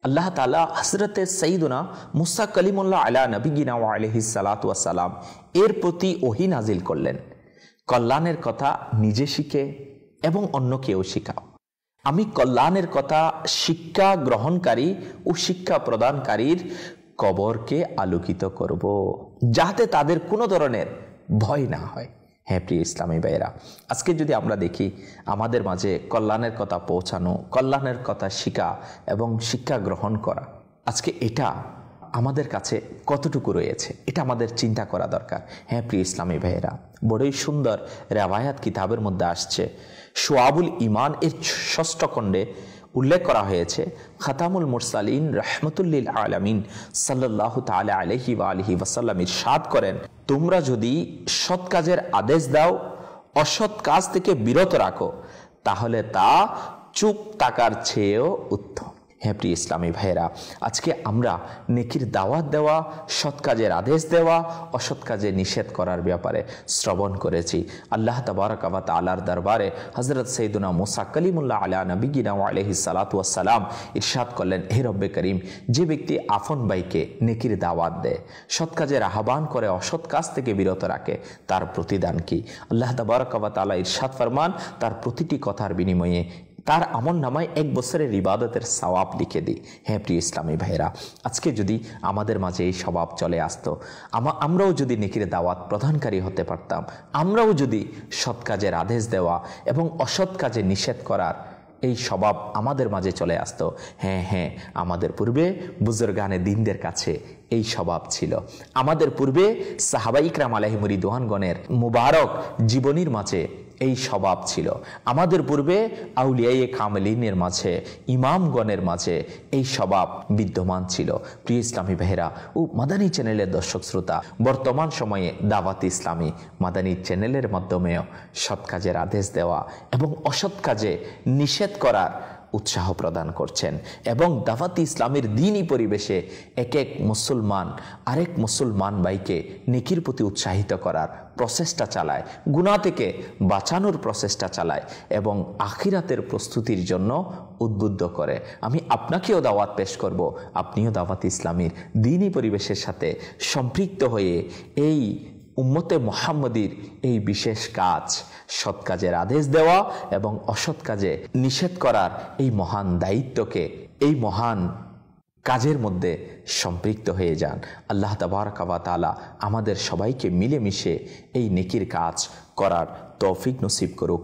আল্লাহ তাআলা হযরতে সাইয়্যিদুনা মুসা কালিমুল্লাহ আলা নবিয়িনা ওয়া আলাইহিস সালাতু ওয়াস সালাম এর প্রতি ওহী নাজিল করলেন, কল্যাণের কথা নিজে শিখে এবং অন্যকেও শিখাও। আমি কল্যাণের কথা শিক্ষা গ্রহণকারী ও শিক্ষা প্রদানকারীর কবরকে আলোকিত করব, যাতে তাদের কোনো ধরনের ভয় না হয়। হ্যাঁ প্রিয় ইসলামী ভাইয়েরা, আজকে যদি আমরা দেখি আমাদের মাঝে কল্যাণের কথা পৌঁছানো, কল্যাণের কথা শিখা এবং শিক্ষা গ্রহণ করা, আজকে এটা আমাদের কাছে কতটুকু রয়েছে এটা আমাদের চিন্তা করা দরকার। হ্যাঁ প্রিয় ইসলামী ভাইয়েরা, বড়ই সুন্দর রেওয়ায়াত কিতাবের মধ্যে আসছে, শুআবুল ঈমান এর 6ষ্ঠ খণ্ডে উল্লেখ করা হয়েছে, খাতামুল মুরসালিন রাহমাতুল্লিল আলামিন সাল্লাল্লাহু তাআলা আলাইহি ওয়া আলিহি ওয়াসাল্লাম ইরশাদ করেন, তোমরা যদি সৎ কাজের আদেশ দাও, অসৎ কাজ থেকে বিরত রাখো, তাহলে তা চুপ থাকার চেয়েও উত্তম। হ্যাঁ প্রিয় ইসলামী ভাইয়েরা, আজকে আমরা নেকির দাওয়াত দেওয়া, সৎ কাজের আদেশ দেওয়া, অসৎ কাজে নিষেধ করার ব্যাপারে শ্রবণ করেছি। আল্লাহ তাবারক ওয়া তাআলার দরবারে হযরত সাইয়্যিদুনা মুসা কালিমুল্লাহ আলা নবিয়িনা ওয়া আলাইহিস সালাতু ওয়াস সালাম ইরশাদ করলেন, হে রব্বে করিম, যে ব্যক্তি আপন ভাইকে নেকির দাওয়াত দেয়, সৎ কাজের আহ্বান করে, অসৎ কাজ থেকে বিরত রাখে, তার প্রতিদান কি? আল্লাহ তাবারক ওয়া তাআলা ইরশাদ ফরমান, তার প্রতিটি কথার বিনিময়ে তার আমল নামায় 1 বছরের ইবাদতের সওয়াব লিখে দিই। হ্যাঁ প্রিয় ইসলামী ভাইরা, আজকে যদি আমাদের মাঝে এই স্বভাব চলে আসতো, আমরাও যদি নেকির দাওয়াত প্রদানকারী হতে পারতাম, আমরাও যদি সৎ কাজের আদেশ দেওয়া এবং অসৎ কাজে নিষেধ করার এই স্বভাব আমাদের মাঝে চলে আসতো। হ্যাঁ, আমাদের পূর্বে বুজুর্গানে দ্বীনদের কাছে এই স্বভাব ছিল। আমাদের পূর্বে সাহাবায়ে ইকরাম আলাইহিম রিদওয়ানগণের মুবারক জীবনীর মাঝে এই স্বভাব ছিল। আমাদের পূর্বে আউলিয়ায়ে কামেলিনের মাঝে, ইমামগণের মাঝে এই স্বভাব বিদ্যমান ছিল। প্রিয় ইসলামী ভাইরা ও মাদানী চ্যানেলের দর্শক শ্রোতা, বর্তমান সময়ে দাওয়াত ইসলামী মাদানী চ্যানেলের মাধ্যমেও সৎ কাজের আদেশ দেওয়া এবং অসৎ কাজে নিষেধ করার উৎসাহ প্রদান করছেন এবং দাওয়াত ইসলামের দ্বীনি পরিবেশে এক মুসলমান আরেক মুসলমান ভাইকে নেকির প্রতি উৎসাহিত করার প্রচেষ্টা চালায়, গুনাহ থেকে বাঁচানোর প্রচেষ্টা চালায় এবং আখিরাতের প্রস্তুতির জন্য উদ্বুদ্ধ করে। আমি আপনাকেও দাওয়াত পেশ করব, আপনিও দাওয়াত ইসলামের দ্বীনি পরিবেশের সাথে সম্পৃক্ত হয়ে এই উম্মতে মুহাম্মদীর এই বিশেষ কাজ, সৎ কাজের আদেশ দেওয়া এবং অসৎ কাজে নিষেধ করার এই মহান দায়িত্বকে, এই মহান কাজের মধ্যে সম্পৃক্ত হয়ে যান। আল্লাহ তাবারক ওয়া তাআলা আমাদের সবাইকে মিলেমিশে এই নেকির কাজ করার তৌফিক নসিব করুক।